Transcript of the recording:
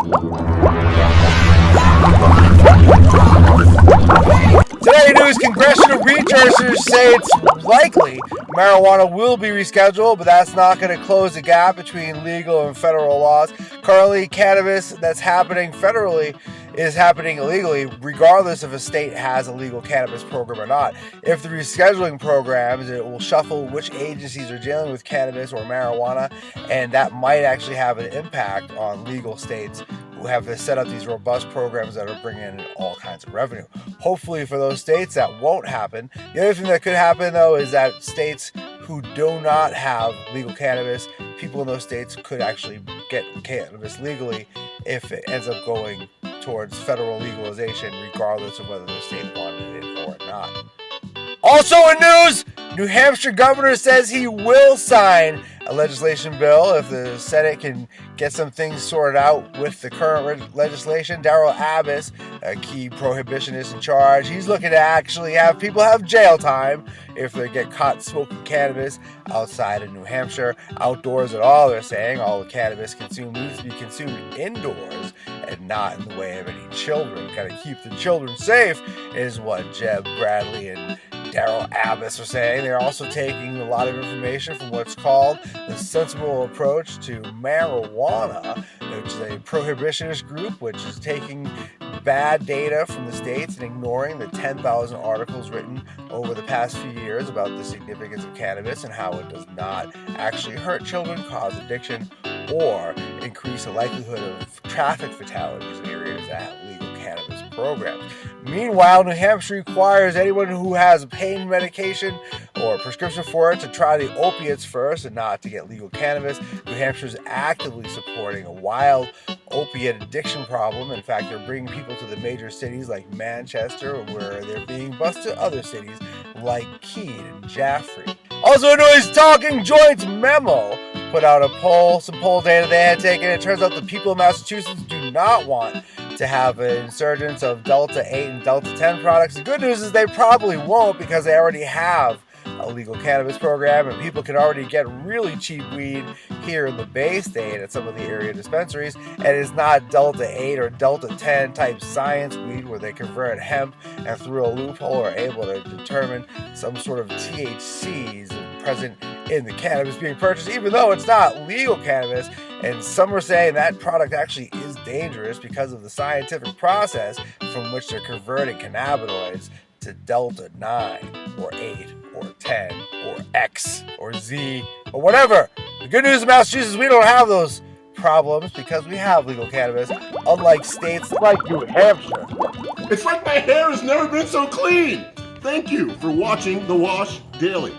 Today news, congressional researchers say it's likely marijuana will be rescheduled, but that's not going to close the gap between legal and federal laws. Currently, cannabis that's happening federally is happening illegally, regardless if a state has a legal cannabis program or not. If the rescheduling programs, it will shuffle which agencies are dealing with cannabis or marijuana, and that might actually have an impact on legal states who have to set up these robust programs that are bringing in all kinds of revenue. Hopefully for those states that won't happen. The other thing that could happen though is that states who do not have legal cannabis, people in those states could actually get cannabis legally if it ends up going towards federal legalization, regardless of whether the state wanted it or not. Also in news, New Hampshire governor says he will sign a legislation bill if the Senate can get some things sorted out with the current legislation. Darrell Abbas, a key prohibitionist in charge, he's looking to actually have people have jail time if they get caught smoking cannabis outside of New Hampshire. Outdoors at all, they're saying. All the cannabis consumed needs to be consumed indoors and not in the way of any children. Gotta keep the children safe is what Jeb Bradley and Darrell Abbas are saying. They're also taking a lot of information from what's called the Sensible Approach to Marijuana, which is a prohibitionist group which is taking bad data from the states and ignoring the 10,000 articles written over the past few years about the significance of cannabis and how it does not actually hurt children, cause addiction, or increase the likelihood of traffic fatalities in areas that have legal cannabis programs. Meanwhile, New Hampshire requires anyone who has pain medication or a prescription for it to try the opiates first and not to get legal cannabis. New Hampshire is actively supporting a wild opiate addiction problem. In fact, they're bringing people to the major cities like Manchester, where they're being bused to other cities like Keene and Jaffrey. Also, a Noise Talking Joints memo put out a poll, some poll data they had taken. It turns out the people of Massachusetts do not want to have an insurgence of Delta 8 and Delta 10 products. The good news is they probably won't, because they already have a legal cannabis program and people can already get really cheap weed here in the Bay State at some of the area dispensaries, and it's not Delta 8 or Delta 10 type science weed where they convert hemp and through a loophole are able to determine some sort of THCs present in the cannabis being purchased, even though it's not legal cannabis. And some are saying that product actually is dangerous because of the scientific process from which they're converting cannabinoids to Delta 9 or 8 or 10 or X or Z or whatever. The good news in Massachusetts, we don't have those problems because we have legal cannabis, unlike states like New Hampshire. It's like my hair has never been so clean. Thank you for watching The Wash Daily.